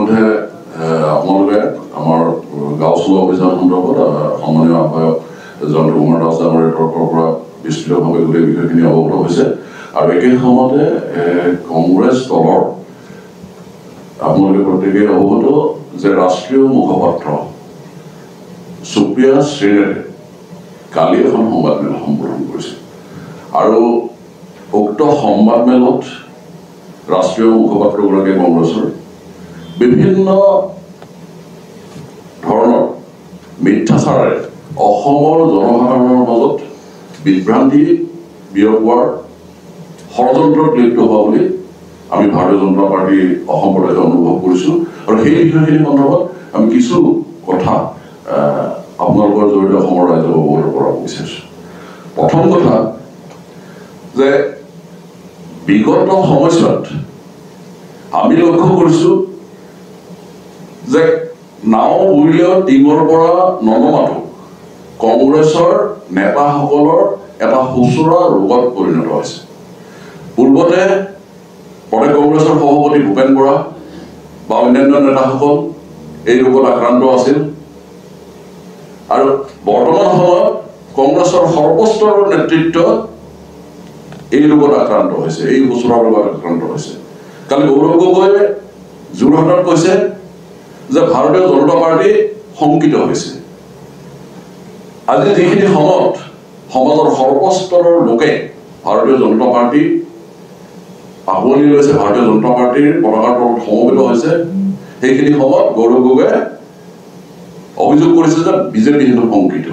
ইতিমধ্যে আপোনালোকে আমাৰ গাঁও চলোৱা অভিযান সন্দৰ্ভত সন্মানীয় আহ্বায়ক জয়ন্ত কুমাৰ দাস ডাঙৰীয়াৰ তৰফৰ পৰা বিস্তৃতভাৱে গোটেই বিষয়খিনি অৱগত হৈছে আৰু একে সময়তে কংগ্ৰেছ দলৰ আপোনালোকে প্ৰত্যেকেই অৱগত যে ৰাষ্ট্ৰীয় মুখপাত্ৰ সুপ্ৰিয়া শ্ৰীনেৰে কালি এখন সংবাদমেল সম্বোধন কৰিছে আৰু উক্ত সংবাদমেলত ৰাষ্ট্ৰীয় মুখপাত্ৰগৰাকীয়ে কংগ্ৰেছৰ বিভিন্ন ধৰণৰ মিথ্যাচাৰেৰে অসমৰ জনসাধাৰণৰ মাজত বিভ্ৰান্তি বিয়পোৱাৰ ষড়যন্ত্ৰত লিপ্ত হোৱা বুলি আমি ভাৰতীয় জনতা পাৰ্টি অসম প্ৰদেশে অনুভৱ কৰিছোঁ আৰু সেই বিষয়খিনি সন্দৰ্ভত আমি কিছু কথা আপোনালোকৰ জৰিয়তে অসমৰ ৰাইজক অৱগত কৰাব বিচাৰিছোঁ। প্ৰথম কথা যে বিগত সময়ছোৱাত আমি লক্ষ্য কৰিছোঁ যে নাও উলিওৱা টিমৰ পৰা ননমাটো কংগ্ৰেছৰ নেতাসকলৰ এটা সুচৰা ৰোগত পৰিণত হৈছে। পূৰ্বতে প্ৰদেশ কংগ্ৰেছৰ সভাপতি ভূপেন বৰা বা অন্যান্য নেতাসকল এই ৰোগত আক্ৰান্ত আছিল আৰু বৰ্তমান সময়ত কংগ্ৰেছৰ সৰ্বস্তৰৰ নেতৃত্ব এই ৰোগত আক্ৰান্ত হৈছে, এই সুচৰা ৰোগত আক্ৰান্ত হৈছে। কালি গৌৰৱ গগৈয়ে যোৰহাটত কৈছে যে ভাৰতীয় জনতা পাৰ্টি শংকিত হৈছে। আজি যিখিনি সময়ত সমাজৰ সৰ্বস্তৰৰ লোকে ভাৰতীয় জনতা পাৰ্টি আঁকোৱালি লৈছে, ভাৰতীয় জনতা পাৰ্টিৰ পতাকাৰ তলত সমবেত হৈছে, সেইখিনি সময়ত গৌৰৱ গগৈয়ে অভিযোগ কৰিছে যে বিজেপি হেনো শংকিত।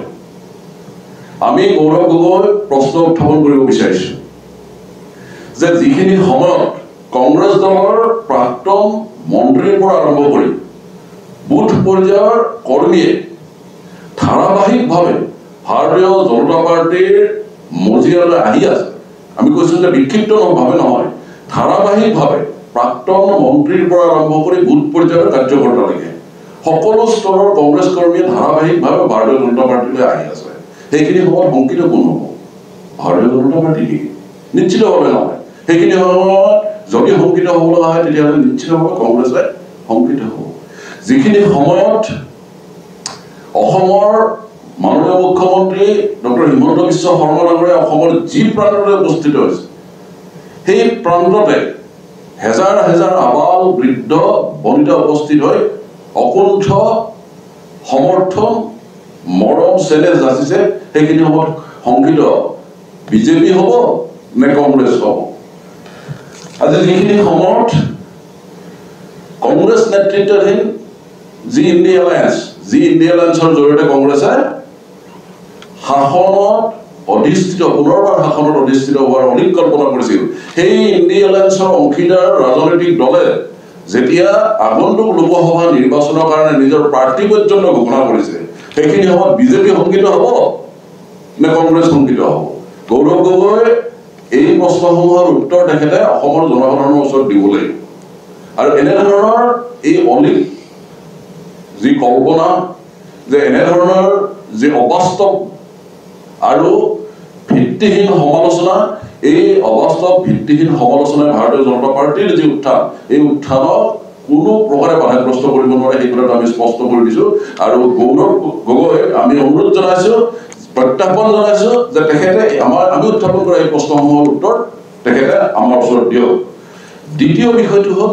আমি গৌৰৱ গগৈ প্ৰশ্ন উত্থাপন কৰিব বিচাৰিছোঁ যে যিখিনি সময়ত কংগ্ৰেছ দলৰ প্ৰাক্তন মন্ত্ৰীৰ পৰা আৰম্ভ কৰি বুথ পৰ্যায়ৰ কৰ্মীয়ে ধাৰাবাহিকভাৱে ভাৰতীয় জনতা পাৰ্টিৰ মজিয়ালৈ আহি আছে, আমি কৈছোঁ যে বিক্ষিপ্তভাৱে নহয়, ধাৰাবাহিকভাৱে প্ৰাক্তন মন্ত্ৰীৰ পৰা আৰম্ভ কৰি বুথ পৰ্যায়ৰ কাৰ্যকৰ্তালৈকে সকলো স্তৰৰ কংগ্ৰেছ কৰ্মীয়ে ধাৰাবাহিকভাৱে ভাৰতীয় জনতা পাৰ্টিলৈ আহি আছে। সেইখিনি সময়ত শংকিত কোন হ'ব? ভাৰতীয় জনতা পাৰ্টি কি? নিশ্চিতভাৱে নহয়। সেইখিনি সময়ত যদি শংকিত হ'ব লগা হয় তেতিয়াহ'লে নিশ্চিতভাৱে কংগ্ৰেছে শংকিত হ'ব। যিখিনি সময়ত অসমৰ মাননীয় মুখ্যমন্ত্ৰী ডক্টৰ হিমন্ত বিশ্ব শৰ্মা ডাঙৰীয়া অসমৰ যি প্ৰান্ততে উপস্থিত হৈছে সেই প্ৰান্ততে হেজাৰ হেজাৰ আবাল বৃদ্ধ বনিতা উপস্থিত হৈ অকুণ্ঠ সমৰ্থন মৰম চেনেহ যাচিছে, সেইখিনি সময়ত শংকিত বিজেপি হ'ব নে কংগ্ৰেছ হ'ব? আজি যিখিনি সময়ত কংগ্ৰেছ নেতৃত্বাধীন যি ইণ্ডিয়া এলায়েন্সৰ জৰিয়তে কংগ্ৰেছে শাসনত অধিষ্ঠিত, পুনৰবাৰ শাসনত অধিষ্ঠিত হোৱাৰ অনেক কল্পনা কৰিছিল, সেই ইণ্ডিয়া এলায়েন্সৰ অংশীদাৰ ৰাজনৈতিক দলে যেতিয়া আগন্তুক লোকসভা নিৰ্বাচনৰ কাৰণে নিজৰ প্ৰাৰ্থী পৰ্যন্ত ঘোষণা কৰিছে, সেইখিনি সময়ত বিজেপি শংকিত হ'ব নে কংগ্ৰেছ শংকিত হ'ব? গৌৰৱ গগৈ এই প্ৰশ্নসমূহৰ উত্তৰ তেখেতে অসমৰ জনসাধাৰণৰ ওচৰত দিব লাগিব। আৰু এনেধৰণৰ এই অলিক যি কল্পনা, যে এনেধৰণৰ যি অবাস্তৱ আৰু ভিত্তিহীন সমালোচনা, এই অবাস্তৱ ভিত্তিহীন সমালোচনাই ভাৰতীয় জনতা পাৰ্টিৰ যি উত্থান, এই উত্থানক কোনো প্ৰকাৰে বাধাগ্ৰস্ত কৰিব নোৱাৰে, সেই কথাটো আমি স্পষ্ট কৰি দিছোঁ। আৰু গৌৰৱ গগৈ আমি অনুৰোধ জনাইছোঁ, প্ৰত্যাহ্বান জনাইছোঁ যে তেখেতে আমি উত্থাপন কৰা এই প্ৰশ্নসমূহৰ উত্তৰ তেখেতে আমাৰ ওচৰত দিয়ক। দ্বিতীয় বিষয়টো হ'ল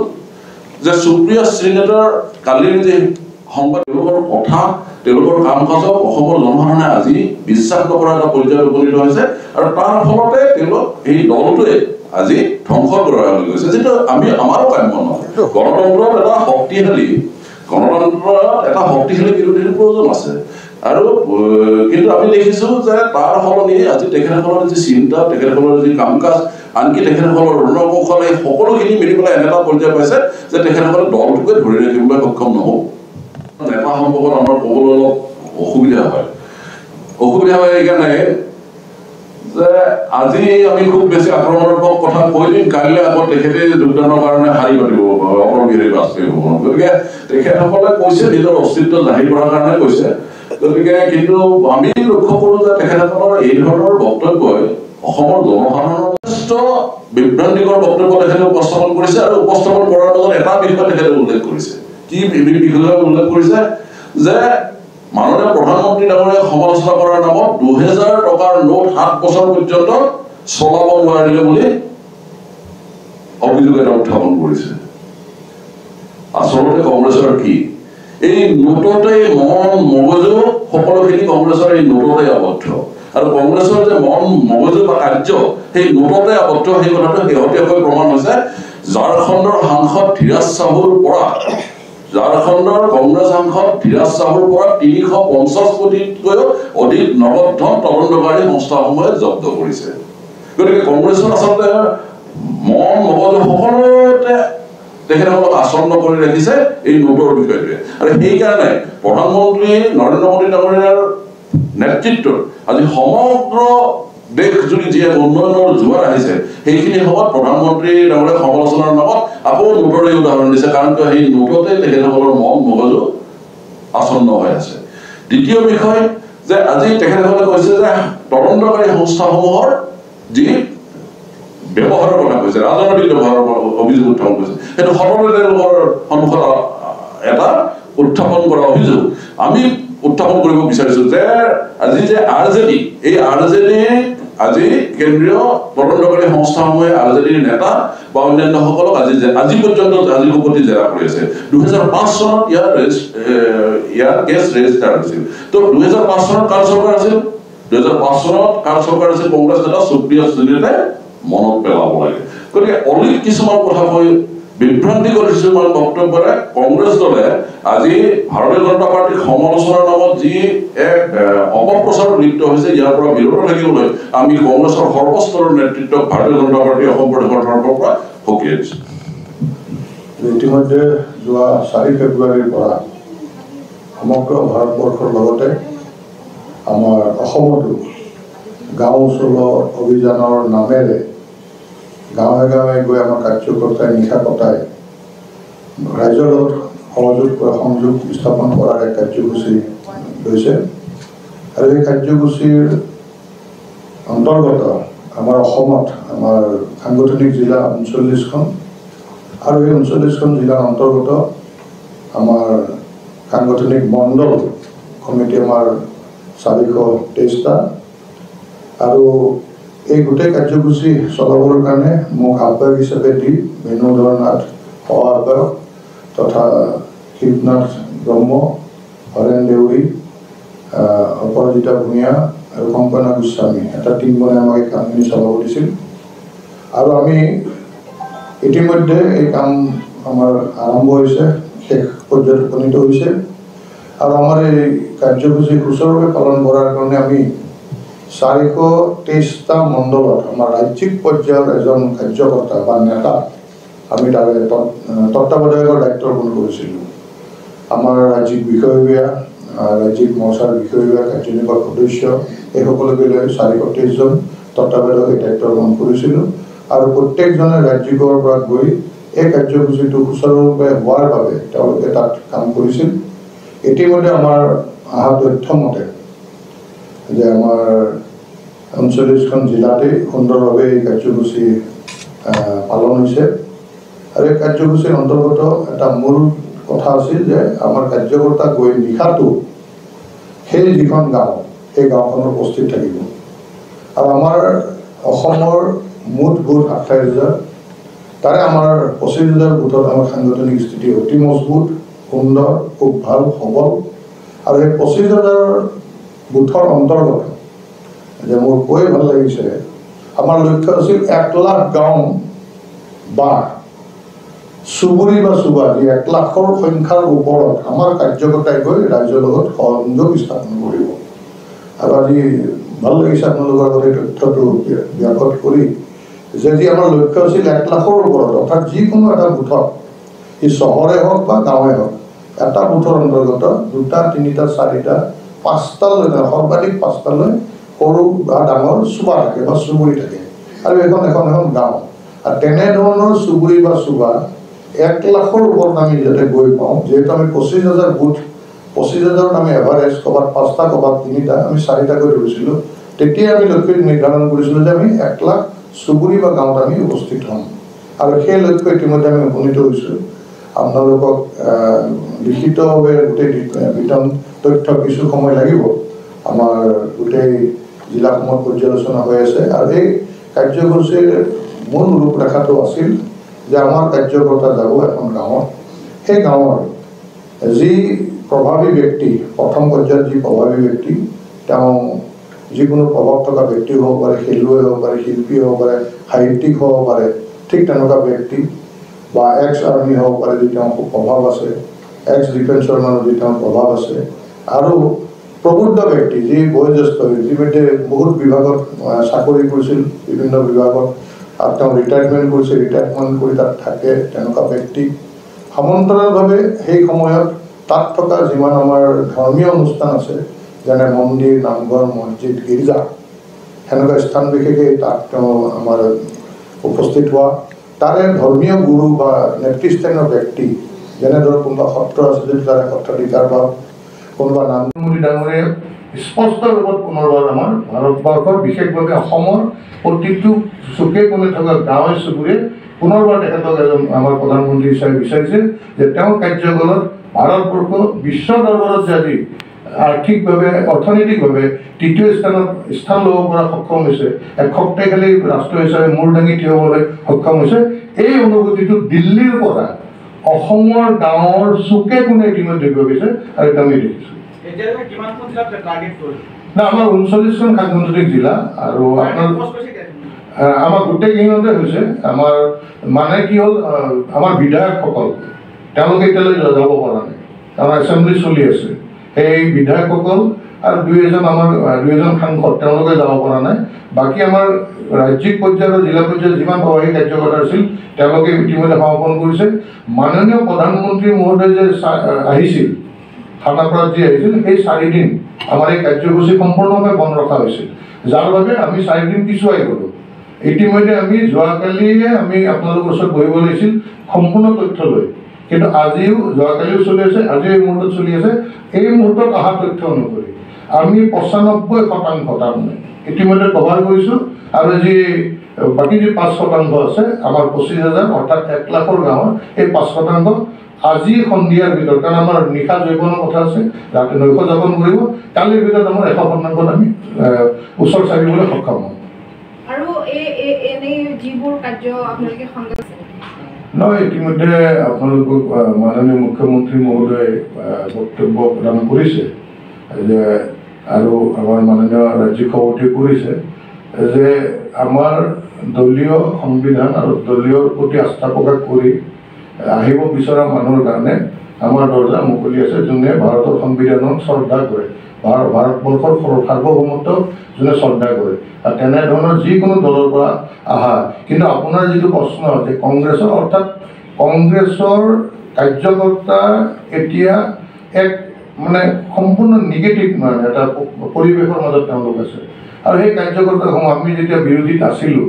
যে সুপ্ৰিয়া শ্ৰীনেতৰ কালিৰ যি সংবাদ, তেওঁলোকৰ কথা, তেওঁলোকৰ কাম কাজক অসমৰ জনসাধাৰণে আজি বিশ্বাস নকৰা এটা পৰ্যায়ত উপনীত হৈছে আৰু তাৰ ফলতে তেওঁলোক এই দলটোৱে আজি ধ্বংস কৰা হৈ গৈছে, যিটো আমাৰো কাম্য নহয়। গণতন্ত্ৰত এটা শক্তিশালী বিৰোধীৰ প্ৰয়োজন আছে আৰু কিন্তু আমি দেখিছোঁ যে তাৰ সলনি আজি তেখেতসকলৰ যি চিন্তা, তেখেতসকলৰ যি কাম কাজ, আনকি তেখেতসকলৰ ৰণকৌশল, এই সকলোখিনি মিলি পেলাই এনে এটা পৰ্যায় পাইছে যে তেখেতসকলে দলটোকে ধৰি ৰাখিবলৈ সক্ষম নহ'ব। নেতা সম্পৰ্কত আমাৰ ক'বলৈ অলপ অসুবিধা হয় এইকাৰণে যে আজি আমি খুব বেছি আক্ৰমণাত্মক কথা কৈ দিম, কাইলৈ আকৌ তেখেতে যোগদানৰ কাৰণে শাৰী পাতিব অটল বিহাৰী বাজপেয়ী ভৱনত। গতিকে তেখেতসকলে কৈছে নিজৰ অস্তিত্ব জাহিৰ কৰাৰ কাৰণে কৈছে। গতিকে কিন্তু আমি লক্ষ্য কৰোঁ যে তেখেতসকলৰ এই ধৰণৰ বক্তব্যই অসমৰ জনসাধাৰণৰ যথেষ্ট বিভ্ৰান্তিকৰ বক্তব্য তেখেতে উপস্থাপন কৰিছে আৰু উপস্থাপন কৰাৰ মাজত এটা বিষয় তেখেতে উল্লেখ কৰিছে, কি বিষয়ে উল্লেখ কৰিছে যে মাননীয় প্ৰধানমন্ত্ৰী ডাঙৰীয়াক সমালোচনা কৰাৰ নামত 2000 টকাৰ নোট 7 বছৰ পৰ্যন্ত চলাব নোৱাৰিলে বুলি অভিযোগ এটা উত্থাপন কৰিছে আচলতে কংগ্ৰেছৰ কি এই নোটতে মন মগজু সকলোখিনি কংগ্ৰেছৰ এই নোটতে আবদ্ধ আৰু কংগ্ৰেছৰ যে মন মগজু বা কাৰ্য সেই নোটতে আবদ্ধ সেই কথাটো শেহতীয়াকৈ প্ৰমাণ হৈছে ঝাৰখণ্ডৰ সাংসদ ধীৰাজ চাহুৰ পৰা ঝাৰখণ্ডৰ কংগ্ৰেছ সাংসদ ধীৰাজ চাহুৰ পৰা 350 কোটিতকৈও অধিক নগদ ধন তদন্তকাৰী সংস্থাসমূহে জব্দ কৰিছে গতিকে কংগ্ৰেছৰ আচলতে মন মগজু সকলোতে তেখেতসকলক আসন্ন কৰি ৰাখিছে এই নোটৰ বিষয়টোৱে আৰু সেইকাৰণে প্ৰধানমন্ত্ৰী নৰেন্দ্ৰ মোদী ডাঙৰীয়াৰ নেতৃত্বত আজি সমগ্ৰ দেশ জুৰি যি উন্নয়নৰ জোৱাৰ আহিছে সেইখিনি সময়ত প্ৰধানমন্ত্ৰী ডাঙৰীয়াৰ সমালোচনাৰ নামত আকৌ নোটৰে উদাহৰণ দিছে কাৰণ সেই নোটতে তেখেতসকলৰ মন মগজু আসন্ন হৈ আছে দ্বিতীয় বিষয় যে আজি তেখেতসকলে কৈছে যে তদন্তকাৰী সংস্থাসমূহৰ যি ব্যৱহাৰৰ কথা কৈছে ৰাজনৈতিক ব্যৱহাৰৰ অভিযোগ উত্থাপন কৰিছে সেইটো সকলোৱে তেওঁলোকৰ সন্মুখত এটা উত্থাপন কৰা অভিযোগ আমি উত্থাপন কৰিব বিচাৰিছো যে আজি যে আৰজেডি এই আৰজেডি আজি কেন্দ্ৰীয় তদন্তকাৰী সংস্থাসমূহে আৰজেডিৰ নেতা বা অন্যান্যসকলক আজি পৰ্যন্ত আজি কোপতি জেৰা কৰি আছে 2005 চনত ইয়াৰ কেছ ৰেজিষ্টাৰ হৈছিল তো 2005 চনত কাৰ চৰকাৰ আছিল 2005 চনত কাৰ চৰকাৰ আছিল কংগ্ৰেছ নেতা সুপ্ৰিয়া সুলেতে মনত পেলাব লাগে গতিকে অলিক কিছুমান কথা কৈ বিভ্ৰান্তিকৰ কিছুমান বক্তব্যৰে কংগ্ৰেছ দলে আজি ভাৰতীয় জনতা পাৰ্টীৰ সমালোচনাৰ নামত যি এক অপপ্ৰচাৰত লিপ্ত হৈছে ইয়াৰ পৰা বিৰত থাকিবলৈ আমি কংগ্ৰেছৰ সৰ্বস্তৰৰ নেতৃত্বক ভাৰতীয় জনতা পাৰ্টী অসম প্ৰদেশৰ তৰফৰ পৰা সকীয়াই দিছো ইতিমধ্যে যোৱা 4 ফেব্ৰুৱাৰীৰ পৰা সমগ্ৰ ভাৰতবৰ্ষৰ লগতে আমাৰ অসমতো গাঁও চলো অভিযানৰ নামেৰে গাঁৱে গাঁৱে গৈ আমাৰ কাৰ্যকৰ্তাই নিশা কটাই ৰাজ্যৰ লগত সংযোগ স্থাপন কৰাৰ এক কাৰ্যসূচী লৈছে আৰু এই কাৰ্যসূচীৰ অন্তৰ্গত আমাৰ অসমত আমাৰ সাংগঠনিক জিলা 39খন আৰু এই 39খন জিলাৰ অন্তৰ্গত আমাৰ সাংগঠনিক মণ্ডল কমিটি আমাৰ 423টা আৰু এই গোটেই কাৰ্যসূচী চলাবৰ কাৰণে মোক আহ্বায়ক হিচাপে দি বেণুধৰ নাথ সহ-আহ্বায়ক তথা শিৱনাথ ব্ৰহ্ম হৰেণ দেউৰী অপৰাজিতা ভূঞা আৰু কংকনা গোস্বামী এটা টীম বনাই আমাক এই কামখিনি চলাব দিছিল আৰু আমি ইতিমধ্যে এই কাম আমাৰ আৰম্ভ হৈছে শেষ পৰ্যায়ত উপনীত হৈছে আৰু আমাৰ এই কাৰ্যসূচী সুচাৰুৰূপে পালন কৰাৰ কাৰণে আমি 423টা মণ্ডলত আমাৰ ৰাজ্যিক পৰ্যায়ৰ এজন কাৰ্যকৰ্তা বা নেতা আমি তাৰে তত্ত্বাৱধায়কৰ দায়িত্ব গ্ৰহণ কৰিছিলোঁ আমাৰ ৰাজ্যিক বিষয়ববীয়া ৰাজ্যিক মৰ্চাৰ বিষয়ববীয়া কাৰ্যনিৰ্বাহক সদস্য এই সকলোকে লৈ 423জন তত্ত্বাৱধায়ক এই দায়িত্ব গ্ৰহণ কৰিছিলোঁ আৰু প্ৰত্যেকজনে ৰাজ্যিকৰ পৰা গৈ এই কাৰ্যসূচীটো সুচাৰুৰূপে হোৱাৰ বাবে তেওঁলোকে তাত কাম কৰিছিল ইতিমধ্যে আমাৰ অহা তথ্য মতে যে আমাৰ 39খন জিলাতে সুন্দৰভাৱে এই কাৰ্যসূচী পালন হৈছে আৰু এই কাৰ্যসূচীৰ অন্তৰ্গত এটা মূল কথা আছিল যে আমাৰ কাৰ্যকৰ্তা গৈ নিশাটো সেই যিখন গাঁও সেই গাঁওখনত উপস্থিত থাকিব আৰু আমাৰ অসমৰ মুঠ ভোট 28,000 তাৰে আমাৰ 25,000 ভোটত আমাৰ সাংগঠনিক স্থিতি অতি মজবুত সুন্দৰ খুব ভাল সবল আৰু এই 25,000 ভোটৰ অন্তৰ্গত যে মোৰ কৈ ভাল লাগিছে আমাৰ লক্ষ্য আছিল 1 লাখ গাঁও বা চুবুৰী বা চুবাৰী 1 লাখৰ সংখ্যাৰ ওপৰত আমাৰ কাৰ্যকৰ্তাই গৈ ৰাজ্যৰ লগত সংযোগ স্থাপন কৰিব আৰু আজি ভাল লাগিছে আপোনালোকৰ লগত এই তথ্যটো ব্যাপক কৰি যে যি আমাৰ লক্ষ্য আছিল 1 লাখৰ ওপৰত অৰ্থাৎ যিকোনো এটা বুথত ই চহৰে হওক বা গাঁৱে হওক এটা বুথৰ অন্তৰ্গত 2টা 3টা 4টা 5টালৈ সৰ্বাধিক 5টালৈ সৰু বা ডাঙৰ চুবা থাকে বা চুবুৰী থাকে আৰু এখন গাঁও আৰু তেনেধৰণৰ চুবুৰী বা চুবা 1 লাখৰ ওপৰত আমি যাতে গৈ পাওঁ যিহেতু আমি 25,000 ভোট 25,000ত আমি এভাৰেজ ক'ৰবাত 5টা ক'ৰবাত 3টা আমি 4টাকৈ ধৰিছিলোঁ তেতিয়া আমি লক্ষ্য নিৰ্ধাৰণ কৰিছিলোঁ যে আমি 1 লাখ চুবুৰী বা গাঁৱত আমি উপস্থিত হ'ম আৰু সেই লক্ষ্য ইতিমধ্যে আমি উপনীত হৈছোঁ আপোনালোকক লিখিতভাৱে গোটেই বিতং তথ্য কিছু সময় লাগিব আমাৰ গোটেই জিলাসমূহত পৰ্যালোচনা হৈ আছে আৰু এই কাৰ্যসূচীৰ মূল ৰূপৰেখাটো আছিল যে আমাৰ কাৰ্যকৰ্তা যাব এখন গাঁৱত সেই গাঁৱৰ যি প্ৰভাৱী ব্যক্তি প্ৰথম পৰ্যায়ত যি প্ৰভাৱী ব্যক্তি তেওঁ যিকোনো প্ৰভাৱ থকা ব্যক্তি হ'ব পাৰে খেলুৱৈ হ'ব পাৰে শিল্পী হ'ব পাৰে সাহিত্যিক হ'ব পাৰে ঠিক তেনেকুৱা ব্যক্তি বা এক্স আৰ্মি হ'ব পাৰে যি তেওঁৰ খুব প্ৰভাৱ আছে এক্স ডিফেন্সৰ মানুহ যি তেওঁৰ প্ৰভাৱ আছে আৰু প্ৰবুদ্ধ ব্যক্তি যি বয়োজ্যেষ্ঠ ইতিমধ্যে বহুত বিভাগত চাকৰি কৰিছিল বিভিন্ন বিভাগত আৰু তেওঁ ৰিটায়াৰমেণ্ট কৰিছে ৰিটায়াৰমেণ্ট কৰি তাত থাকে তেনেকুৱা ব্যক্তি সমান্তৰালভাৱে সেই সময়ত তাত থকা যিমান আমাৰ ধৰ্মীয় অনুষ্ঠান আছে যেনে মন্দিৰ নামঘৰ মছজিদ গীৰ্জা সেনেকুৱা স্থান বিশেষে তাত তেওঁ আমাৰ উপস্থিত হোৱা তাৰে ধৰ্মীয় গুৰু বা নেতৃস্থানীয় ব্যক্তি যেনে ধৰক কোনোবা সত্ৰ আছে যদি তাৰে সত্ৰাধিকাৰ বা কোনোবা নামমুনি ডাঙৰীয়া স্পষ্ট ৰূপত পুনৰবাৰ আমাৰ ভাৰতবৰ্ষৰ বিশেষভাৱে অসমৰ প্ৰতিটো চুকে কোণে থকা গাঁৱে চুবুৰীয়ে পুনৰবাৰ তেখেতক এজন আমাৰ প্ৰধানমন্ত্ৰী হিচাপে বিচাৰিছে যে তেওঁৰ কাৰ্যকালত ভাৰতবৰ্ষ বিশ্ব দৰবাৰত যে আজি আৰ্থিকভাৱে অৰ্থনৈতিকভাৱে তৃতীয় স্থান ল'ব পৰা সক্ষম হৈছে এক শক্তিশালী ৰাষ্ট্ৰ হিচাপে মূৰ দাঙি থিয় হ'বলৈ সক্ষম হৈছে এই অনুভূতিটো দিল্লীৰ পৰা অসমৰ গাঁৱৰ চুকে কোণে ইতিমধ্যে গৈ গৈছে আৰু এটা আমি দেখিছোঁ না আমাৰ 39খন সাংগঠনিক জিলা আৰু আপোনাৰ আমাৰ গোটেইকেইখনতে হৈছে আমাৰ মানে কি হ'ল আমাৰ বিধায়কসকল তেওঁলোকে এতিয়ালৈ যাব পৰা নাই কাৰণ এছেম্বলি চলি আছে সেই বিধায়কসকল আৰু দুই এজন সাংসদ তেওঁলোকে যাব পৰা নাই বাকী আমাৰ ৰাজ্যিক পৰ্যায়ৰ জিলা পৰ্যায়ত যিমান প্ৰবাহী কাৰ্যকৰ্তা আছিল তেওঁলোকে ইতিমধ্যে সমাপন কৰিছে মাননীয় প্ৰধানমন্ত্ৰী মহোদয় যে আহিছিল খানাপাৰাত যি আহিছিল সেই 4 দিন আমাৰ এই কাৰ্যসূচী সম্পূৰ্ণভাৱে বন্ধ ৰখা হৈছিল যাৰ বাবে আমি 4 দিন পিছুৱাই গ'লোঁ ইতিমধ্যে আমি যোৱাকালিয়ে আমি আপোনালোকৰ ওচৰত বহিব লাগিছিল সম্পূৰ্ণ তথ্য লৈ কিন্তু আজিও যোৱাকালিও চলি আছে আজিও এই মুহূৰ্তত চলি আছে এই মুহূৰ্তত অহা তথ্য অনুসৰি আমি 95% তাৰমানে ইতিমধ্যে কভাৰ কৰিছোঁ আৰু যি বাকী যি 5% আছে আমাৰ 25,000 অৰ্থাৎ 1 লাখৰ গাঁৱৰ এই 5% আজি সন্ধিয়াৰ ভিতৰত কাৰণ আমাৰ নিশা জৈৱনৰ কথা আছে ৰাতি নৈশ যাপন কৰিব কালিৰ ভিতৰত আমাৰ 100% আমি ওচৰ চাপিবলৈ সক্ষম হ'ম আৰু এই যিবোৰ কাৰ্য আপোনালোকে সংগ্ৰহ নহয় ইতিমধ্যে আপোনালোকক মাননীয় মুখ্যমন্ত্ৰী মহোদয়ে বক্তব্য প্ৰদান কৰিছে যে আৰু আমাৰ মাননীয় ৰাজ্যিক সভাপতিয়ে কৰিছে যে আমাৰ দলীয় সংবিধান আৰু দলীয়ৰ প্ৰতি আস্থা প্ৰকাশ কৰি আহিব বিচৰা মানুহৰ কাৰণে আমাৰ দৰ্জা মুকলি আছে যোনে ভাৰতৰ সংবিধানক শ্ৰদ্ধা কৰে ভাৰতবৰ্ষৰ সাৰ্বভৌমত্ব যোনে শ্ৰদ্ধা কৰে আৰু তেনেধৰণৰ যিকোনো দলৰ পৰা আহা কিন্তু আপোনাৰ যিটো প্ৰশ্ন যে কংগ্ৰেছৰ অৰ্থাৎ কংগ্ৰেছৰ কাৰ্যকৰ্তা এতিয়া এক মানে সম্পূৰ্ণ নিগেটিভ মানে এটা পৰিৱেশৰ মাজত তেওঁলোক আছে আৰু সেই কাৰ্যকৰ্তাসমূহ আমি যেতিয়া বিৰোধীত আছিলোঁ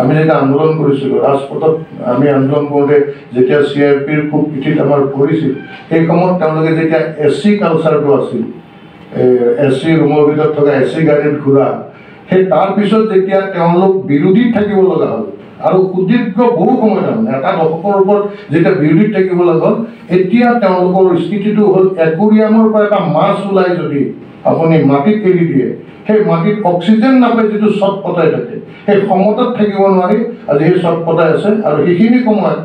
আমি যেতিয়া আন্দোলন কৰিছিলোঁ ৰাজপথত আমি আন্দোলন কৰোঁতে যেতিয়া CRPৰ খুব পিঠিত আমাৰ পৰিছিল সেই সময়ত তেওঁলোকে যেতিয়া AC কালচাৰটো আছিল AC ৰুমৰ ভিতৰত থকা AC গাড়ীত ঘূৰা সেই তাৰপিছত যেতিয়া তেওঁলোক বিৰোধীত থাকিব লগা হ'ল আৰু সুদীৰ্ঘ বহু সময় তাৰমানে এটা দশকৰ ওপৰত যেতিয়া বিৰোধীত থাকিব লগা হ'ল এতিয়া তেওঁলোকৰ স্থিতিটো হ'ল একুৰিয়ামৰ পৰা এটা মাছ ওলাই যদি আপুনি মাটিত এৰি দিয়ে সেই মাটিত অক্সিজেন নাপায় যিটো চট পতাই থাকে সেই সমতত থাকিব নোৱাৰি আজি সেই চট পতাই আছে আৰু সেইখিনি সময়ত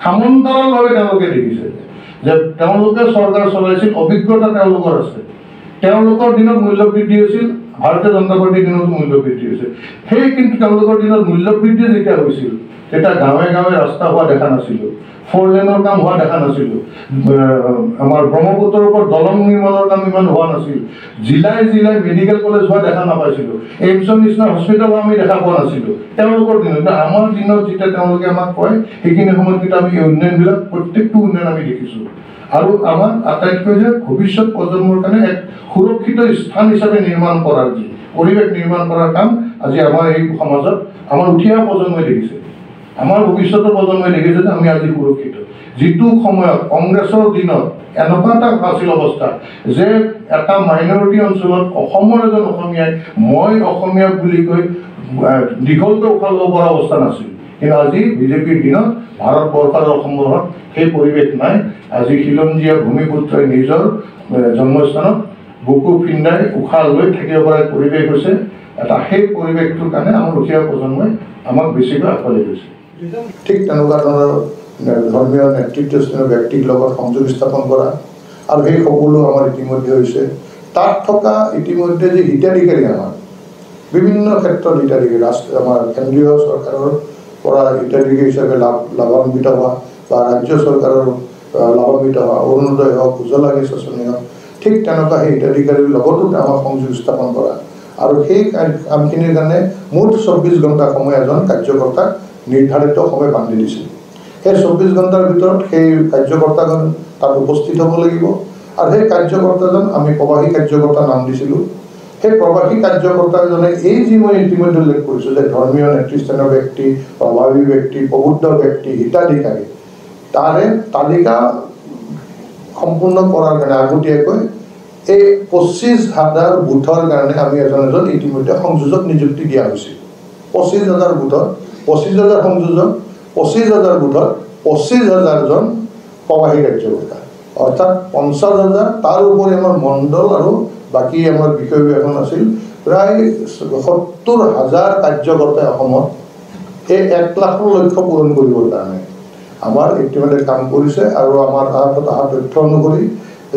সমান্তৰালভাৱে তেওঁলোকে দেখিছে যে তেওঁলোকে চৰকাৰ চলাইছিল অভিজ্ঞতা তেওঁলোকৰ আছে তেওঁলোকৰ দিনত মূল্য বৃদ্ধি হৈছিল ভাৰতীয় জনতা পাৰ্টিৰ দিনতো মূল্য বৃদ্ধি হৈছে সেই কিন্তু তেওঁলোকৰ দিনত মূল্য বৃদ্ধি যেতিয়া হৈছিল তেতিয়া গাঁৱে গাঁৱে ৰাস্তা হোৱা দেখা নাছিলোঁ 4 লেনৰ কাম হোৱা দেখা নাছিলোঁ আমাৰ ব্ৰহ্মপুত্ৰৰ ওপৰত দলং নিৰ্মাণৰ কাম ইমান হোৱা নাছিল জিলাই জিলাই মেডিকেল কলেজ হোৱা দেখা নাপাইছিলোঁ এইমছৰ নিচিনা হস্পিটেল আমি দেখা পোৱা নাছিলোঁ তেওঁলোকৰ দিনত আমাৰ দিনত যেতিয়া তেওঁলোকে আমাক কয় সেইখিনি সময়ত কিন্তু আমি এই উন্নয়নবিলাক প্ৰত্যেকটো উন্নয়ন আমি দেখিছোঁ আৰু আমাৰ আটাইতকৈ যে ভৱিষ্যত প্ৰজন্মৰ কাৰণে এক সুৰক্ষিত স্থান হিচাপে নিৰ্মাণ কৰাৰ যি পৰিৱেশ নিৰ্মাণ কৰাৰ কাম আজি আমাৰ এই সমাজত আমাৰ উঠি অহা প্ৰজন্মই দেখিছে আমাৰ ভৱিষ্যতৰ প্ৰজন্মই দেখিছে যে আমি আজি সুৰক্ষিত যিটো সময়ত কংগ্ৰেছৰ দিনত এনেকুৱা এটা আছিল অৱস্থা যে এটা মাইনৰিটি অঞ্চলত অসমৰ এজন অসমীয়াই মই অসমীয়া বুলি কৈ দীঘলকৈ উশাহ ল'ব পৰা অৱস্থা নাছিল কিন্তু আজি বিজেপিৰ দিনত ভাৰতবৰ্ষ আৰু অসমত সেই পৰিৱেশ নাই। আজি খিলঞ্জীয়া ভূমিপুত্ৰই নিজৰ জন্মস্থানত বুকু পিন্ধাই উশাহ লৈ থাকিব পৰা পৰিৱেশ হৈছে এটা। সেই পৰিৱেশটোৰ কাৰণে আমাৰ উঠি অহা প্ৰজন্মই আমাক বেছিকৈ আঁকোৱালি লৈছে। ঠিক তেনেকুৱা ধৰণৰ ধৰ্মীয় নেতৃত্বস্থানীয় ব্যক্তিৰ লগত সংযোগ স্থাপন কৰা আৰু সেই সকলো আমাৰ ইতিমধ্যে হৈছে। তাত থকা ইতিমধ্যে যে হিতাধিকাৰী আমাৰ বিভিন্ন ক্ষেত্ৰত হিতাধিকাৰী আমাৰ কেন্দ্ৰীয় চৰকাৰৰ পৰা হিতাধিকাৰী হিচাপে লাভান্বিত হোৱা বা ৰাজ্য চৰকাৰৰ লাভান্বিত হোৱা, অৰুণোদয় হওক, উজ্জ্বলা গেছ আঁচনি হওক, ঠিক তেনেকুৱা সেই হিতাধিকাৰীৰ লগতো আমাক সংযোগ স্থাপন কৰা আৰু সেই কামখিনিৰ কাৰণে মুঠ 24 ঘণ্টা সময় এজন কাৰ্যকৰ্তাক নিৰ্ধাৰিত সময় বান্ধি দিছিল। সেই 24 ঘণ্টাৰ ভিতৰত সেই কাৰ্যকৰ্তাজন তাত উপস্থিত হ'ব লাগিব আৰু সেই কাৰ্যকৰ্তাজন আমি প্ৰবাসী কাৰ্যকৰ্তা নাম দিছিলোঁ। সেই প্ৰবাসী কাৰ্যকৰ্তাজনে এই যি মই ইতিমধ্যে উল্লেখ কৰিছোঁ যে ধৰ্মীয় নেতৃস্থানীয় ব্যক্তি, প্ৰভাৱী ব্যক্তি, প্ৰবুদ্ধ ব্যক্তি, হিতাধিকাৰী, তাৰে তালিকা সম্পূৰ্ণ কৰাৰ কাৰণে আগতীয়াকৈ এই 25,000 বুথৰ কাৰণে আমি এজন ইতিমধ্যে সংযোজক নিযুক্তি দিয়া হৈছিল। 25,000 বুথত 25,000 সংযোজক, 25,000 বুথত 25,000জন প্ৰবাসী কাৰ্যকৰ্তা, অৰ্থাৎ 50,000। তাৰ উপৰি আমাৰ মণ্ডল আৰু বাকী আমাৰ বিষয় এখন আছিল প্ৰায় 70,000 কাৰ্যকৰ্তাই অসমত এই 1 লাখৰ লক্ষ্য পূৰণ কৰিবৰ কাৰণে আমাৰ ইতিমধ্যে কাম কৰিছে। আৰু আমাৰ হাতত অহা তথ্য অনুসৰি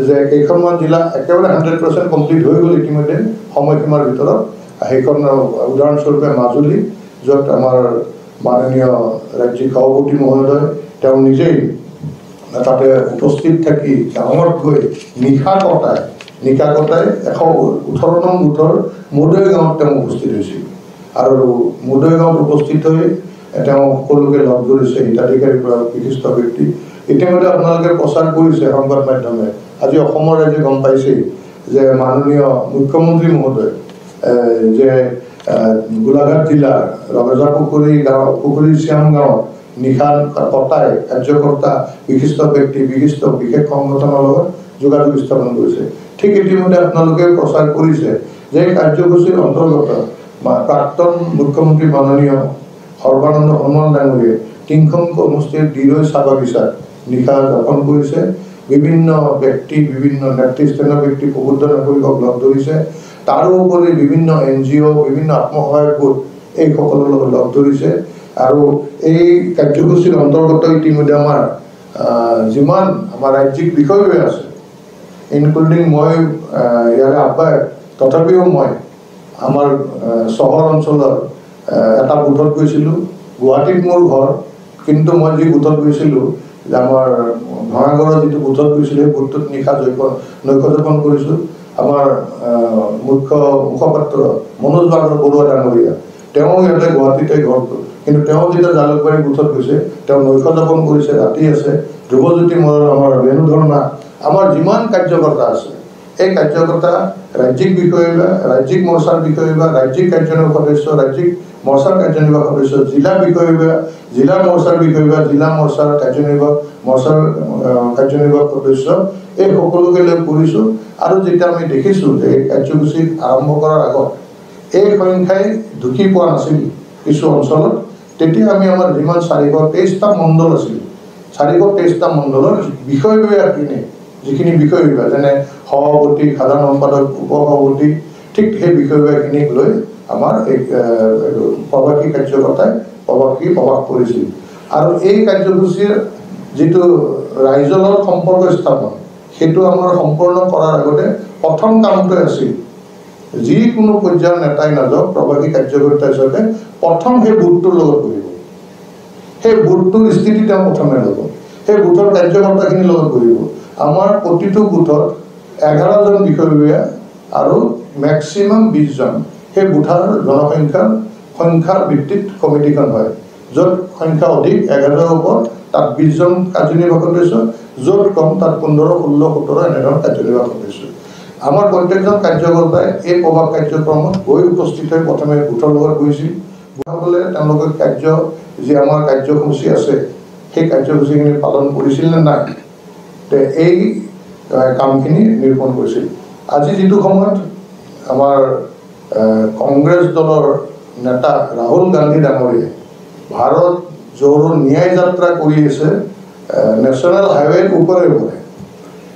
যে কেইখনমান জিলা একেবাৰে 100% কমপ্লিট হৈ গ'ল ইতিমধ্যে সময়সীমাৰ ভিতৰত। সেইখন উদাহৰণস্বৰূপে মাজুলী, য'ত আমাৰ মাননীয় ৰাজ্যিক সভাপতি মহোদয় তেওঁ নিজেই তাতে উপস্থিত থাকি গাঁৱত গৈ নিশা কটাই 118 নং বুথৰ মুদৈ গাঁৱত তেওঁ উপস্থিত হৈছিল আৰু মুদৈ গাঁৱত উপস্থিত হৈ তেওঁ সকলোকে লগ ধৰিছে, হিতাধিকাৰীৰ পৰা বিশিষ্ট ব্যক্তি। ইতিমধ্যে আপোনালোকে প্ৰচাৰ কৰিছে সংবাদ মাধ্যমে। আজি অসমৰ ৰাইজে গম পাইছেই যে মাননীয় মুখ্যমন্ত্ৰী মহোদয় যে গোলাঘাট জিলাৰ ৰজাপুখুৰী গাঁও, পুখুৰী শ্যাম গাঁৱত নিশা কটাই কাৰ্যকৰ্তা, বিশিষ্ট ব্যক্তি, বিশেষ সংগঠনৰ লগত যোগাযোগ স্থাপন কৰিছে। ঠিক ইতিমধ্যে আপোনালোকে প্ৰচাৰ কৰিছে যে এই কাৰ্যসূচীৰ অন্তৰ্গত প্ৰাক্তন মুখ্যমন্ত্ৰী মাননীয় সৰ্বানন্দ সোণোৱাল ডাঙৰীয়াই 3খন সমষ্টিৰ দিৰৈ চাহ বাগিচাত নিশা যাপন কৰিছে। বিভিন্ন ব্যক্তি, বিভিন্ন নেতৃস্থানীয় ব্যক্তি, প্ৰবুদ্ধ নাগৰিকক লগ ধৰিছে। তাৰোপৰি বিভিন্ন NGO, বিভিন্ন আত্মসহায়ক গোট এইসকলৰ লগত লগ ধৰিছে। আৰু এই কাৰ্যসূচীৰ অন্তৰ্গত ইতিমধ্যে আমাৰ যিমান আমাৰ ৰাজ্যিক বিষয়বোৰ আছে, ইনক্লুডিং মই ইয়াৰে আহ্বায়ক, তথাপিও মই আমাৰ চহৰ অঞ্চলৰ এটা বুথত গৈছিলোঁ। গুৱাহাটীত মোৰ ঘৰ, কিন্তু মই যি বুথত গৈছিলোঁ যে আমাৰ ভঙাগড়ৰ যিটো বুথত গৈছিলোঁ সেই বুথটোত নিশা নৈশযাপন কৰিছোঁ। আমাৰ মুখপাত্ৰ মনোজ বৰুৱা ডাঙৰীয়া, তেওঁ ইয়াতে গুৱাহাটীতে ঘৰটো, কিন্তু তেওঁ যেতিয়া জালুকবাৰী বুথত গৈছে তেওঁ নৈশযাপন কৰিছে, ৰাতি আছে। ধ্ৰুৱজ্যোতি মহল, আমাৰ বেণুধৰ্ণা, আমাৰ যিমান কাৰ্যকৰ্তা আছে এই কাৰ্যকৰ্তা, ৰাজ্যিক বিষয়া, ৰাজ্যিক মৰ্চাৰ বিষয়া, ৰাজ্যিক কাৰ্যনিৰ্বাহক সদস্য, ৰাজ্যিক মৰ্চাৰ কাৰ্যনিৰ্বাহক সদস্য, জিলা বিষয়া, জিলা মৰ্চাৰ বিষয়া, জিলা মৰ্চাৰ কাৰ্যনিৰ্বাহক, মৰ্চাৰ কাৰ্যনিৰ্বাহক সদস্য, এই সকলোকে লৈ কৰিছোঁ। আৰু যেতিয়া আমি দেখিছোঁ যে এই কাৰ্যসূচী আৰম্ভ কৰাৰ আগত এই সংখ্যাই ঢুকি পোৱা নাছিল কিছু অঞ্চলত, তেতিয়া আমি আমাৰ যিমান 423টা মণ্ডল আছিল, 423টা মণ্ডলৰ বিষয়বিভাগখিনি, যিখিনি বিষয়বিভাগ যেনে সভাপতি, সাধাৰণ সম্পাদক, উপসভাপতি, ঠিক সেই বিষয়বিভাগখিনিক লৈ আমাৰ এই প্ৰবাসী কাৰ্যকৰ্তাই প্ৰৱাস কৰিছিল। আৰু এই কাৰ্যসূচীৰ যিটো ৰাইজৰ লগত সম্পৰ্ক স্থাপন, সেইটো আমাৰ সম্পূৰ্ণ কৰাৰ আগতে প্ৰথম কামটো আছিল যিকোনো পৰ্যায়ৰ নেতাই নাযাওক, প্ৰবাসী কাৰ্যকৰ্তা হিচাপে প্ৰথম সেই বুথটোৰ লগত বহিব। সেই বুথটোৰ স্থিতি তেওঁ প্ৰথমে ল'ব, সেই বুথৰ কাৰ্যকৰ্তাখিনিৰ লগত বহিব। আমাৰ প্ৰতিটো বুথত 11জন বিষয়ববীয়া আৰু মেক্সিমাম 20জন, সেই বুথৰ সংখ্যাৰ ভিত্তিত কমিটিখন হয়। য'ত সংখ্যা অধিক 11ৰ ওপৰত তাত 20জন কাৰ্যনিৰ্বাহক সদস্য, য'ত কম তাত 15, 16, 17 এনেধৰণৰ কাৰ্যনিৰ্বাহক সদস্য। আমাৰ প্ৰত্যেকজন কাৰ্যকৰ্তাই এই প্ৰৱাস কাৰ্যক্ৰমত গৈ উপস্থিত হৈ প্ৰথমে বুথৰ লগত বহিছিল। বুথসকলে তেওঁলোকৰ যি আমাৰ কাৰ্যসূচী আছে সেই কাৰ্যসূচীখিনি পালন কৰিছিল নে নাই, এই কামখিনি নিৰূপণ কৰিছিল। আজি যিটো সময়ত আমাৰ কংগ্ৰেছ দলৰ নেতা ৰাহুল গান্ধী ডাঙৰীয়াই য'ৰ ন্যায় যাত্ৰা কৰি আছে নেশ্যনেল হাইৱেৰ ওপৰে ওপৰে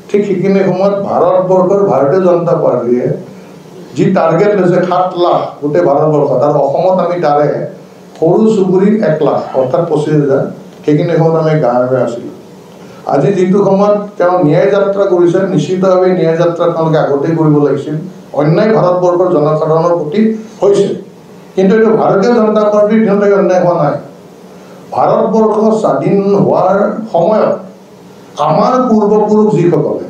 ঠিক সেইখিনি সময়ত ভাৰতবৰ্ষৰ ভাৰতীয় জনতা পাৰ্টীয়ে যি টাৰ্গেট লৈছে 7 লাখ গোটেই ভাৰতবৰ্ষত আৰু অসমত আমি তাৰে সৰু চুবুৰী 1 লাখ অৰ্থাৎ 25,000 সেইখিনি সময়ত আমি গাঁৱে আছিলোঁ আজি যিটো সময়ত তেওঁ ন্যায় যাত্ৰা কৰিছে নিশ্চিতভাৱে ন্যায় যাত্ৰা তেওঁলোকে আগতেই কৰিব লাগিছিল অন্যায় ভাৰতবৰ্ষৰ জনসাধাৰণৰ প্ৰতি হৈছে কিন্তু এইটো ভাৰতীয় জনতা পাৰ্টীৰ দিনতে অন্যায় হোৱা নাই ভাৰতবৰ্ষ স্বাধীন হোৱাৰ সময়ত আমাৰ পূৰ্বপুৰুষ যিসকলে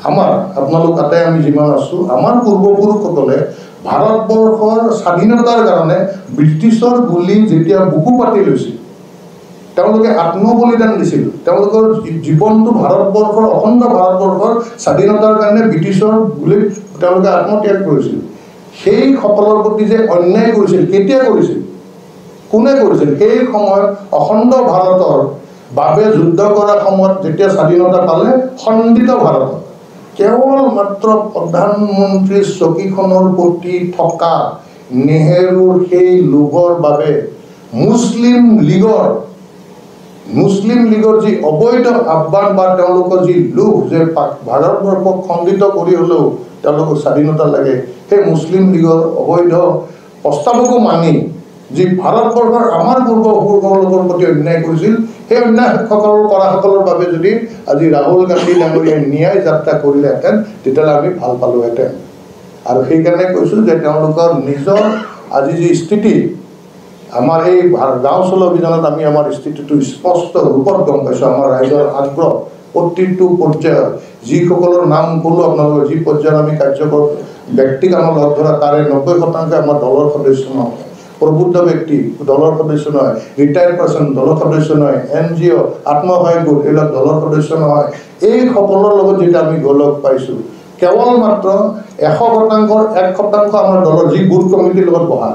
আমাৰ আপোনালোক তাতে আমি যিমান আছোঁ আমাৰ পূৰ্বপুৰুষসকলে ভাৰতবৰ্ষৰ স্বাধীনতাৰ কাৰণে ব্ৰিটিছৰ গুলি যেতিয়া বুকু পাতি লৈছিল তেওঁলোকে আত্মবলিদান দিছিল তেওঁলোকৰ জীৱনটো ভাৰতবৰ্ষৰ অখণ্ড ভাৰতবৰ্ষৰ স্বাধীনতাৰ কাৰণে ব্ৰিটিছৰ গুলিত তেওঁলোকে আত্মত্যাগ কৰিছিল সেই সকলৰ প্ৰতি যে অন্যায় কৰিছিল কেতিয়া কৰিছিল কোনে কৰিছিল সেই সময়ত অখণ্ড ভাৰতৰ বাবে যুদ্ধ কৰাৰ সময়ত যেতিয়া স্বাধীনতা পালে খণ্ডিত ভাৰত কেৱল মাত্ৰ প্ৰধানমন্ত্ৰীৰ চকীখনৰ প্ৰতি থকা নেহেৰুৰ সেই লোভৰ বাবে মুছলিম লীগৰ যি অবৈধ আহ্বান বা তেওঁলোকৰ যি লোভ যে ভাৰতবৰ্ষক খণ্ডিত কৰি হ'লেও তেওঁলোকৰ স্বাধীনতা লাগে সেই মুছলিম লীগৰ অবৈধ প্ৰস্তাৱকো মানি যি ভাৰতবৰ্ষৰ আমাৰ পূৰ্বপুৰুষসকলৰ প্ৰতি অন্যায় কৰিছিল সেই অন্যায়সকলৰ কৰাসকলৰ বাবে যদি আজি ৰাহুল গান্ধী ডাঙৰীয়াই ন্যায় যাত্ৰা কৰিলেহেঁতেন তেতিয়াহ'লে আমি ভাল পালোহেঁতেন আৰু সেইকাৰণে কৈছোঁ যে তেওঁলোকৰ নিজৰ আজি যি স্থিতি আমাৰ এই গাঁও চলো অভিযানত আমি আমাৰ স্থিতিটো স্পষ্ট ৰূপত গম পাইছোঁ আমাৰ ৰাইজৰ আগ্ৰহ প্ৰতিটো পৰ্যায়ত যিসকলৰ নাম ক'লোঁ আপোনালোকৰ যি পৰ্যায়ত আমি কাৰ্যকৰ ব্যক্তিক আমাৰ লগ ধৰা তাৰে 90% আমাৰ দলৰ সদস্য নহয় প্ৰবুদ্ধ ব্যক্তি দলৰ সদস্য নহয় ৰিটায়াৰ্ড পাৰ্চন দলৰ সদস্য নহয় NGO আত্মসহায়ক গোট এইবিলাক দলৰ সদস্য নহয় এই সকলৰ লগত যেতিয়া আমি লগ পাইছোঁ কেৱল মাত্ৰ 100%ৰ 1% আমাৰ দলৰ যি গোট কমিটিৰ লগত বহা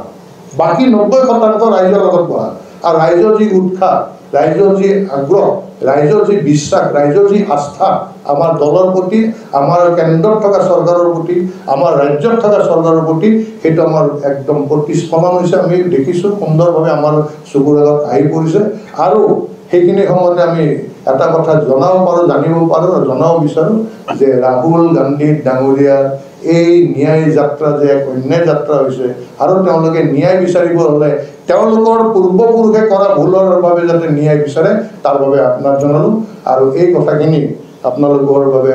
বাকি 90% ৰাইজৰ লগত বহা আৰু ৰাইজৰ যি উৎসাহ ৰাইজৰ যি আগ্ৰহ ৰাইজৰ যি বিশ্বাস ৰাইজৰ যি আস্থা আমাৰ দলৰ প্ৰতি আমাৰ কেন্দ্ৰত থকা চৰকাৰৰ প্ৰতি আমাৰ ৰাজ্যত থকা চৰকাৰৰ প্ৰতি সেইটো আমাৰ একদম প্ৰতিস্পন্দন হৈছে আমি দেখিছোঁ সুন্দৰভাৱে আমাৰ চকুৰ আগত আহি পৰিছে আৰু সেইখিনি সময়তে আমি এটা কথা জনাব পাৰোঁ জানিব পাৰোঁ আৰু জনাব বিচাৰোঁ যে ৰাহুল গান্ধী ডাঙৰীয়াৰ এই ন্যায় যাত্ৰা যে এক অন্যায় যাত্ৰা হৈছে আৰু তেওঁলোকে ন্যায় বিচাৰিব হ'লে তেওঁলোকৰ পূৰ্বপুৰুষে কৰা ভুলৰ বাবে যাতে ন্যায় বিচাৰে তাৰ বাবে আপোনাক জনালোঁ আৰু এই কথাখিনি আপোনালোকৰ বাবে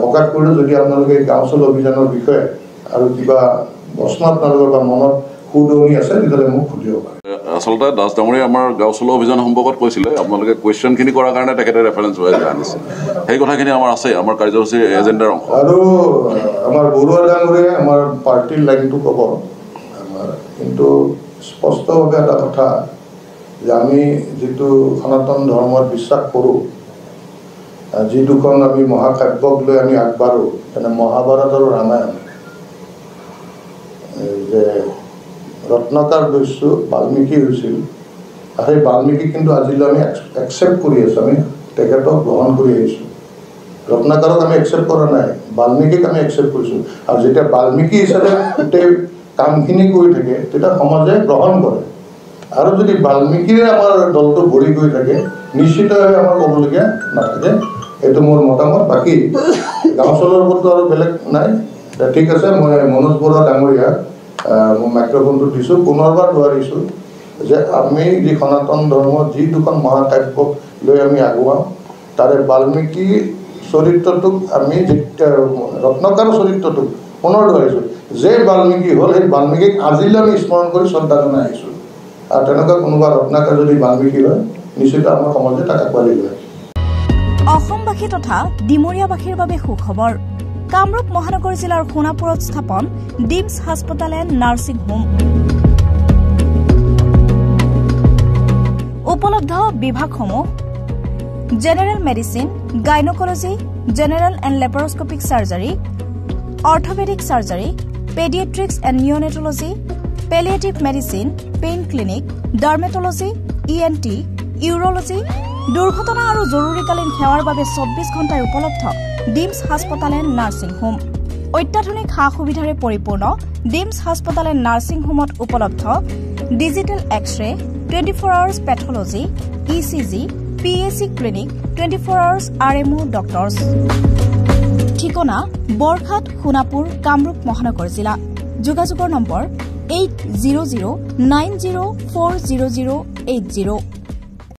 প্ৰকাশ কৰিলোঁ যদি আপোনালোকে গাঁও চলো অভিযানৰ বিষয়ে আৰু কিবা প্ৰশ্ন আপোনালোকৰ বা মনত সুদনি আছে তেতিয়াহ'লে মোক সুধিব পাৰে আচলতে দাস ডাঙৰীয়াই আমাৰ গাঁও চলো অভিযান সম্পৰ্কত কৈছিলে আপোনালোকে কুৱেশ্যনখিনি কৰাৰ কাৰণে তেখেতে ৰেফাৰেঞ্চ হৈ আনিছে সেই কথাখিনি আমাৰ আছে আমাৰ কাৰ্যসূচীৰ এজেণ্ডাৰ অংশ আৰু আমাৰ বৰুৱা ডাঙৰীয়াই আমাৰ পাৰ্টিৰ লাইনটো ক'ব আমাৰ কিন্তু স্পষ্টভাৱে এটা কথা যে আমি যিটো সনাতন ধৰ্মত বিশ্বাস কৰোঁ যি দুখন আমি মহাকাব্যক লৈ আমি আগবাঢ়োঁ তেনে মহাভাৰত আৰু ৰামায়ণ যে ৰত্নাকাৰ দস্যু বাল্মীকি হৈছিল আৰু সেই বাল্মীকি কিন্তু আজিলৈ আমি একচেপ্ট কৰি আছোঁ আমি তেখেতক গ্ৰহণ কৰি আহিছোঁ ৰত্নাকাৰক আমি একচেপ্ট কৰা নাই বাল্মীকিক আমি একচেপ্ট কৰিছোঁ আৰু যেতিয়া বাল্মীকি হিচাপে গোটেই কামখিনি কৰি থাকে তেতিয়া সমাজে গ্ৰহণ কৰে আৰু যদি বাল্মীকিৰে আমাৰ দলটো ভৰি গৈ থাকে নিশ্চিতভাৱে আমাৰ ক'বলগীয়া নাথাকে এইটো মোৰ মতামত বাকী গাঁও চলোৱাৰ ওপৰতো আৰু বেলেগ নাই ঠিক আছে মই মনোজ বৰুৱা ডাঙৰীয়াক মই মাইক্ৰফোনটো দিছোঁ পুনৰবাৰ দোহাৰিছোঁ যে আমি যি সনাতন ধৰ্ম যি দুখন মহাকাব্যক লৈ আমি আগুৱাওঁ তাৰে বাল্মীকি চৰিত্ৰটোক আমি ৰত্নাকাৰ চৰিত্ৰটোক পুনৰ দোহাৰিছোঁ যে বাল্মীকি হ'ল সেই বাল্মীকিক আজিলৈ আমি স্মৰণ কৰি শ্ৰদ্ধা জনাই আহিছোঁ আৰু তেনেকুৱা কোনোবা ৰত্নাকাৰ যদি বাল্মীকি হয় নিশ্চিত আমাৰ সমাজে তাক আঁকোৱালি লয় অসমবাসী তথা ডিমৰীয়াবাসীৰ বাবে সুখবৰ কামৰূপ মহানগৰ জিলাৰ সোণাপুৰত স্থাপন ডিমছ হাস্পতাল এণ্ড নাৰ্ছিং হোম উপলব্ধ বিভাগসমূহ general medicine gynaecology general and laparoscopic surgery orthopaedic surgery paediatrics and neonatology palliative medicine pain clinic dermatology ENT urology দুৰ্ঘটনা আৰু জৰুৰীকালীন সেৱাৰ বাবে 24 ঘণ্টাই উপলব্ধ ডিমছ হাস্পতাল এণ্ড নাৰ্ছিং হোম অত্যাধুনিক সা সুবিধাৰে পৰিপূৰ্ণ ডিমছ হাস্পতাল এণ্ড নাৰ্ছিং হোমত উপলব্ধ digital X-ray 24 hours pathology, ECG, PAC clinic, 24 hours RMO doctors. ঠিকনা বৰঘাট সোণাপুৰ কামৰূপ মহানগৰ জিলা যোগাযোগৰ নম্বৰ 800904080